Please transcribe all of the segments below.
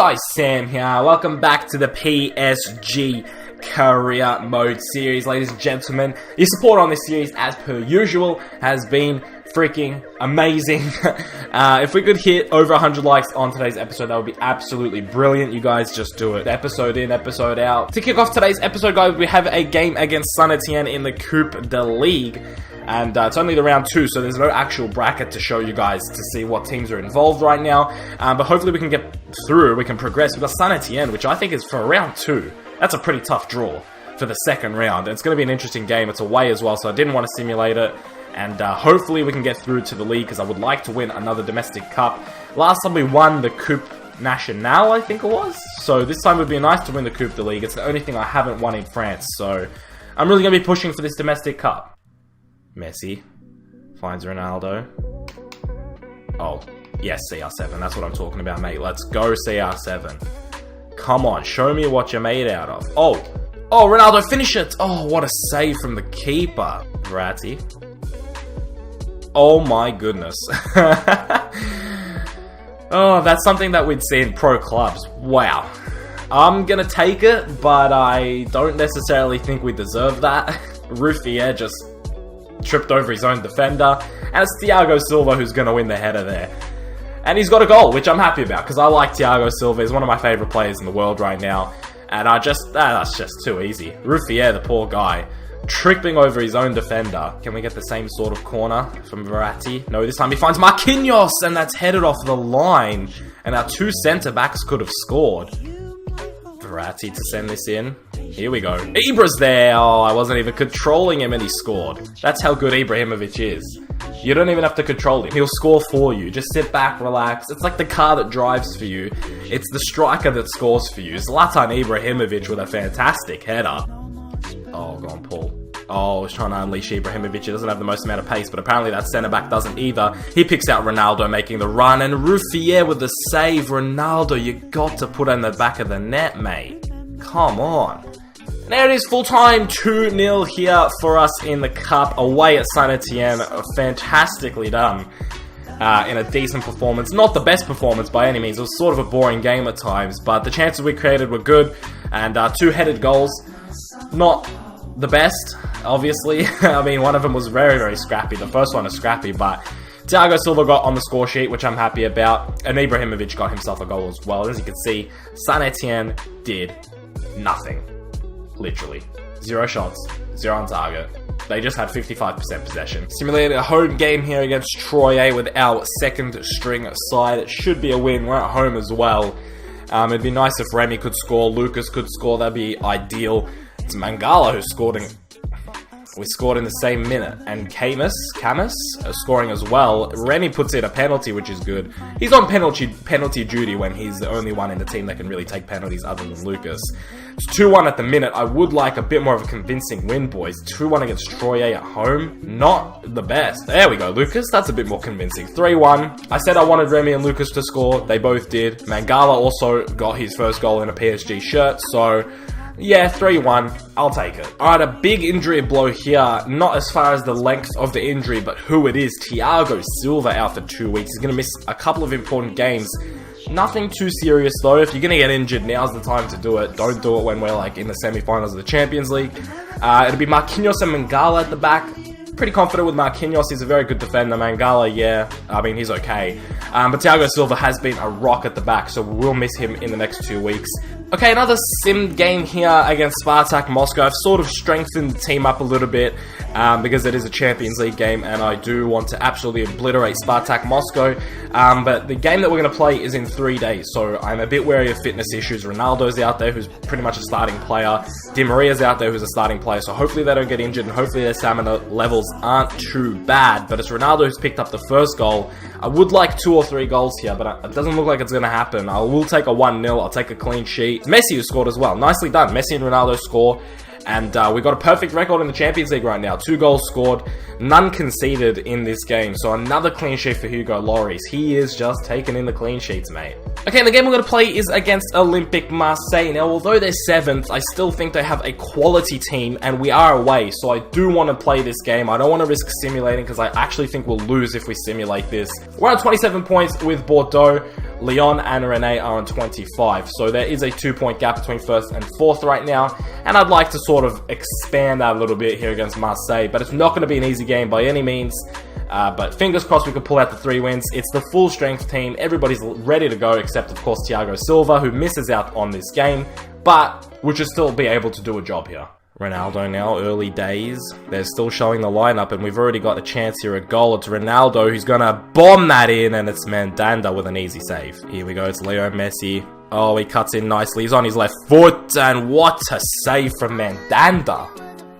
guys, Sam here. Welcome back to the PSG Career Mode Series, ladies and gentlemen. Your support on this series, as per usual, has been freaking amazing. If we could hit over 100 likes on today's episode, that would be absolutely brilliant. You guys just do it. Episode in, episode out. To kick off today's episode, guys, we have a game against Saint-Etienne in the Coupe de Ligue. And it's only the round 2, so there's no actual bracket to show you guys to see what teams are involved right now. But hopefully we can get through, we can progress. We've got Saint-Etienne, which I think is for round 2. That's a pretty tough draw for the second round. And it's going to be an interesting game. It's away as well, so I didn't want to simulate it. And hopefully we can get through to the league, because I would like to win another domestic cup. Last time we won the Coupe Nationale, I think it was. So this time it would be nice to win the Coupe de Ligue. It's the only thing I haven't won in France. So I'm really going to be pushing for this domestic cup. Messi finds Ronaldo. Oh, yes, CR7. That's what I'm talking about, mate. Let's go, CR7. Come on, show me what you're made out of. Oh, Ronaldo, finish it. Oh, what a save from the keeper. Gardie. Oh my goodness. Oh, that's something that we'd see in pro clubs. Wow. I'm gonna take it, but I don't necessarily think we deserve that. Ruffier just tripped over his own defender, and it's Thiago Silva who's going to win the header there. And he's got a goal, which I'm happy about, because I like Thiago Silva. He's one of my favourite players in the world right now, and that's just too easy. Ruffier, the poor guy, tripping over his own defender. Can we get the same sort of corner from Verratti? No, this time he finds Marquinhos, and that's headed off the line, and our two centre-backs could have scored. Verratti to send this in. Here we go. Ibra's there. Oh, I wasn't even controlling him and he scored. That's how good Ibrahimovic is. You don't even have to control him. He'll score for you. Just sit back, relax. It's like the car that drives for you. It's the striker that scores for you. Zlatan Ibrahimovic with a fantastic header. Oh, go on, Paul. Oh, I was trying to unleash Ibrahimovic. He doesn't have the most amount of pace, but apparently that centre-back doesn't either. He picks out Ronaldo making the run, and Ruffier with the save. Ronaldo, you got to put on the back of the net, mate. Come on. There it is, full-time, 2-0 here for us in the Cup, away at Saint-Etienne. Fantastically done in a decent performance. Not the best performance by any means. It was sort of a boring game at times, but the chances we created were good, and two-headed goals. Not the best, obviously. I mean, one of them was very, very scrappy. The first one is scrappy, but Thiago Silva got on the score sheet, which I'm happy about, and Ibrahimovic got himself a goal as well. As you can see, Saint-Etienne did nothing. Literally. 0 shots, 0 on target. They just had 55% possession. Simulated a home game here against Troyes with our second string side. It should be a win. We're at home as well. It'd be nice if Remy could score, Lucas could score. That'd be ideal. It's Mangala who scored we scored in the same minute, and Camus scoring as well. Remy puts in a penalty, which is good. He's on penalty duty when he's the only one in the team that can really take penalties other than Lucas. It's 2-1 at the minute. I would like a bit more of a convincing win, boys. 2-1 against Troyes at home. Not the best. There we go, Lucas. That's a bit more convincing. 3-1. I said I wanted Remy and Lucas to score. They both did. Mangala also got his first goal in a PSG shirt, so yeah, 3-1. I'll take it. Alright, a big injury blow here. Not as far as the length of the injury, but who it is. Thiago Silva out for 2 weeks. He's going to miss a couple of important games. Nothing too serious, though. If you're going to get injured, now's the time to do it. Don't do it when we're like in the semi-finals of the Champions League. It'll be Marquinhos and Mangala at the back. Pretty confident with Marquinhos. He's a very good defender. Mangala, yeah, I mean, he's okay. But Thiago Silva has been a rock at the back, so we'll miss him in the next 2 weeks. Okay, another sim game here against Spartak Moscow. I've sort of strengthened the team up a little bit because it is a Champions League game, and I do want to absolutely obliterate Spartak Moscow. But the game that we're going to play is in 3 days, so I'm a bit wary of fitness issues. Ronaldo's out there, who's pretty much a starting player. Di Maria's out there, who's a starting player, so hopefully they don't get injured, and hopefully their stamina levels aren't too bad. But it's Ronaldo who's picked up the first goal. I would like 2 or 3 goals here, but it doesn't look like it's going to happen. I will take a 1-0. I'll take a clean sheet. It's Messi who scored as well. Nicely done. Messi and Ronaldo score. And we got a perfect record in the Champions League right now. 2 goals scored, none conceded in this game. So another clean sheet for Hugo Lloris. He is just taking in the clean sheets, mate. Okay, and the game we're going to play is against Olympique Marseille. Now, although they're 7th, I still think they have a quality team, and we are away, so I do want to play this game. I don't want to risk simulating, because I actually think we'll lose if we simulate this. We're on 27 points with Bordeaux. Lyon and Rennes are on 25, so there is a 2-point gap between 1st and 4th right now, and I'd like to sort of expand that a little bit here against Marseille, but it's not going to be an easy game by any means. But fingers crossed we could pull out the 3 wins. It's the full strength team. Everybody's ready to go except, of course, Thiago Silva, who misses out on this game, but we should still be able to do a job here. Ronaldo now, early days. They're still showing the lineup, and we've already got a chance here at goal. It's Ronaldo who's going to bomb that in, and it's Mandanda with an easy save. Here we go. It's Leo Messi. Oh, he cuts in nicely. He's on his left foot, and what a save from Mandanda.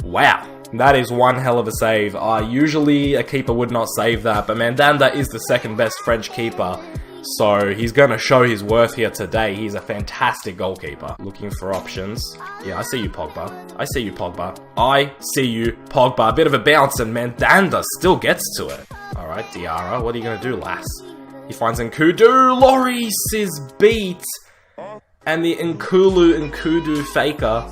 Wow. That is one hell of a save. Usually a keeper would not save that, but Mandanda is the 2nd best French keeper, so he's going to show his worth here today. He's a fantastic goalkeeper. Looking for options. Yeah, I see you, Pogba. I see you, Pogba. I see you, Pogba. A bit of a bounce, and Mandanda still gets to it. Alright, Diarra, what are you going to do, lass? He finds Nkudu. Lloris is beat, and the Nkudu faker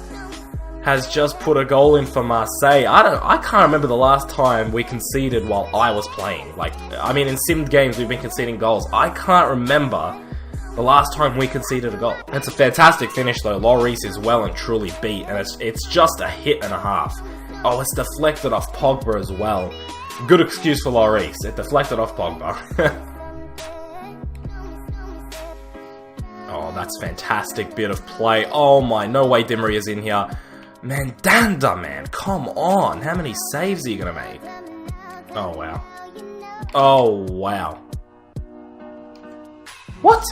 has just put a goal in for Marseille. I can't remember the last time we conceded while I was playing. Like, I mean, in simmed games, we've been conceding goals. I can't remember the last time we conceded a goal. It's a fantastic finish, though. Lloris is well and truly beat, and it's just a hit and a half. Oh, it's deflected off Pogba as well. Good excuse for Lloris. It deflected off Pogba. Oh, that's fantastic bit of play. Oh my, no way Di Maria's in here. Mandanda, man, come on. How many saves are you going to make? Oh, wow. Oh, wow. What?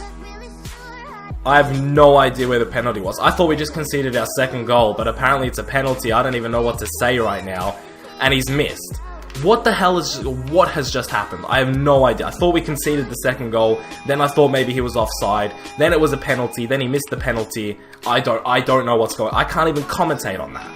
I have no idea where the penalty was. I thought we just conceded our 2nd goal, but apparently it's a penalty. I don't even know what to say right now. And he's missed. What the hell what has just happened? I have no idea. I thought we conceded the 2nd goal, then I thought maybe he was offside, then it was a penalty, then he missed the penalty. I don't know what's going on. I can't even commentate on that.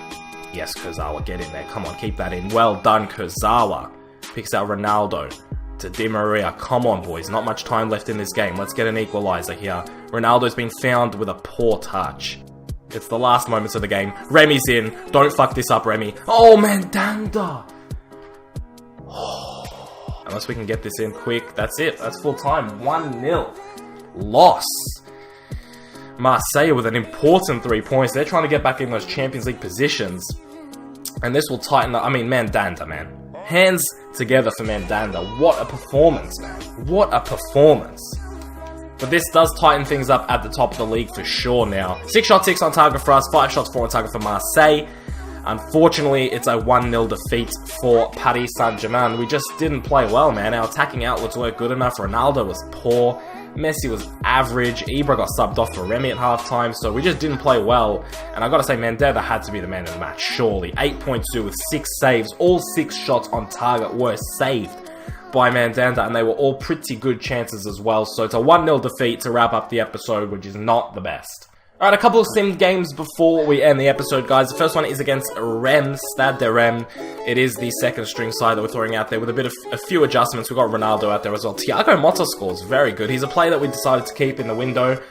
Yes, Kurzawa, get in there. Come on, keep that in. Well done, Kurzawa. Picks out Ronaldo to Di Maria. Come on, boys. Not much time left in this game. Let's get an equalizer here. Ronaldo's been found with a poor touch. It's the last moments of the game. Remy's in. Don't fuck this up, Remy. Oh, Mandanda. Unless we can get this in quick. That's it. That's full time. 1-0. Loss. Marseille with an important 3 points. They're trying to get back in those Champions League positions. And this will tighten up. I mean, Mandanda, man. Hands together for Mandanda. What a performance, man. What a performance. But this does tighten things up at the top of the league for sure now. 6 shots, 6 on target for us. 5 shots, 4 on target for Marseille. Unfortunately, it's a 1-0 defeat for Paris Saint-Germain. We just didn't play well, man. Our attacking outlets weren't good enough. Ronaldo was poor. Messi was average. Ibra got subbed off for Remy at halftime, so we just didn't play well. And I gotta say, Mandanda had to be the man of the match, surely. 8.2 with 6 saves. All 6 shots on target were saved by Mandanda, and they were all pretty good chances as well. So it's a 1-0 defeat to wrap up the episode, which is not the best. Alright, a couple of sim games before we end the episode, guys. The first one is against Rennes, Stade de Rennes. It is the 2nd string side that we're throwing out there with a few adjustments. We've got Ronaldo out there as well. Thiago Motta scores, very good. He's a player that we decided to keep in the window.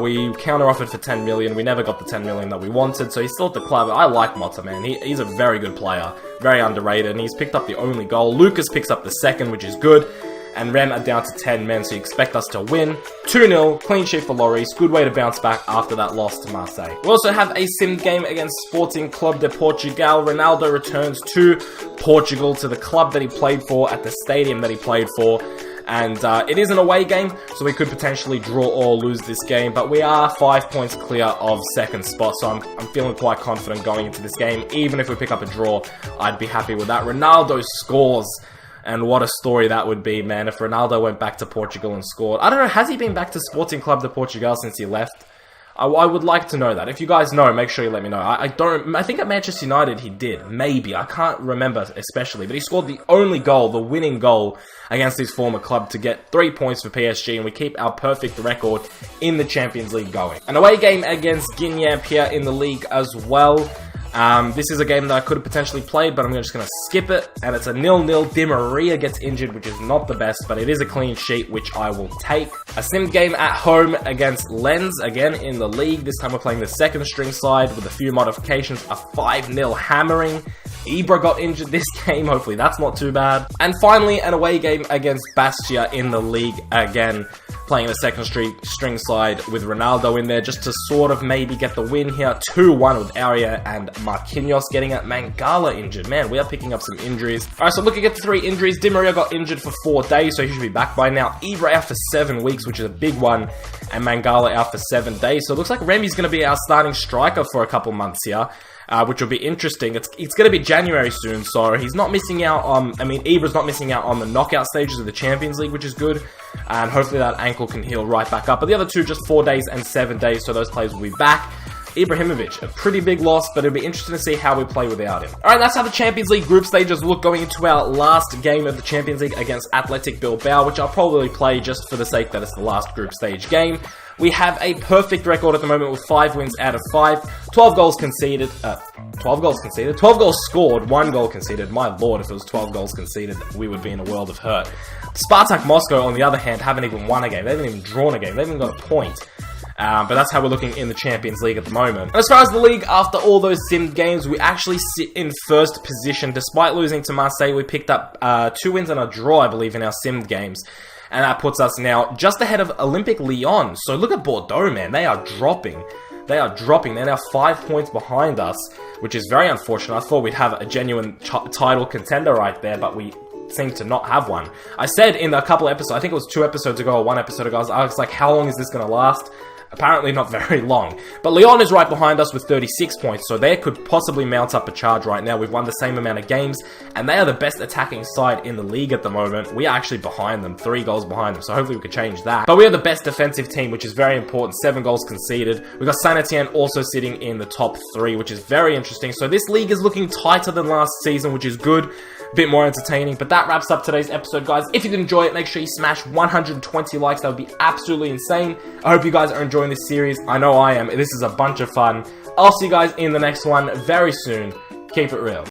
We counter-offered for 10 million. We never got the 10 million that we wanted, so he's still at the club. I like Motta, man. He's a very good player, very underrated, and he's picked up the only goal. Lucas picks up the 2nd, which is good. And Rennes are down to 10 men, so you expect us to win. 2-0, clean sheet for Lloris. Good way to bounce back after that loss to Marseille. We also have a sim game against Sporting Club de Portugal. Ronaldo returns to Portugal, to the club that he played for, at the stadium that he played for. And it is an away game, so we could potentially draw or lose this game. But we are 5 points clear of 2nd spot, so I'm feeling quite confident going into this game. Even if we pick up a draw, I'd be happy with that. Ronaldo scores. And what a story that would be, man, if Ronaldo went back to Portugal and scored. I don't know, has he been back to Sporting Club de Portugal since he left? I would like to know that. If you guys know, make sure you let me know. I think at Manchester United he did. Maybe. I can't remember especially. But he scored the only goal, the winning goal, against his former club to get 3 points for PSG. And we keep our perfect record in the Champions League going. An away game against Guinea here in the league as well. This is a game that I could have potentially played, but I'm just going to skip it. And it's a 0-0. Di Maria gets injured, which is not the best, but it is a clean sheet, which I will take. A sim game at home against Lens, again in the league. This time we're playing the second string side with a few modifications. A 5-0 hammering. Ibra got injured this game. Hopefully that's not too bad. And finally, an away game against Bastia in the league again. Playing the second string side with Ronaldo in there just to sort of maybe get the win here. 2-1 with Aria and Marquinhos getting it. Mangala injured. Man, we are picking up some injuries. Alright, so looking at the 3 injuries. Di Maria got injured for 4 days, so he should be back by now. Ibra out for 7 weeks, which is a big one. And Mangala out for 7 days. So it looks like Remy's going to be our starting striker for a couple months here. Which will be interesting. It's going to be January soon, so he's not missing out on... I mean, Ibra's not missing out on the knockout stages of the Champions League, which is good. And hopefully that ankle can heal right back up. But the other 2, just 4 days and 7 days, so those players will be back. Ibrahimovic, a pretty big loss, but it'll be interesting to see how we play without him. Alright, that's how the Champions League group stages look going into our last game of the Champions League against Athletic Bilbao, which I'll probably play just for the sake that it's the last group stage game. We have a perfect record at the moment with 5 wins out of 5, 12 goals conceded, 12 goals scored, 1 goal conceded. My lord, if it was 12 goals conceded, we would be in a world of hurt. Spartak Moscow, on the other hand, haven't even won a game. They haven't even drawn a game. They haven't even got a point. But that's how we're looking in the Champions League at the moment. And as far as the league, after all those simmed games, we actually sit in first position. Despite losing to Marseille, we picked up 2 wins and a draw, I believe, in our simmed games. And that puts us now just ahead of Olympic Lyon. So look at Bordeaux, man. They are dropping. They are dropping. They're now 5 points behind us, which is very unfortunate. I thought we'd have a genuine title contender right there, but we seem to not have one. I said in a couple episodes, I think it was 2 episodes ago or 1 episode ago, I was like, how long is this going to last? Apparently not very long. But Lyon is right behind us with 36 points, so they could possibly mount up a charge right now. We've won the same amount of games, and they are the best attacking side in the league at the moment. We are actually behind them, 3 goals behind them, so hopefully we can change that. But we are the best defensive team, which is very important, 7 goals conceded. We've got Saint-Etienne also sitting in the top 3, which is very interesting. So this league is looking tighter than last season, which is good. A bit more entertaining. But that wraps up today's episode, guys. If you did enjoy it, make sure you smash 120 likes. That would be absolutely insane. I hope you guys are enjoying this series. I know I am. This is a bunch of fun. I'll see you guys in the next one very soon. Keep it real.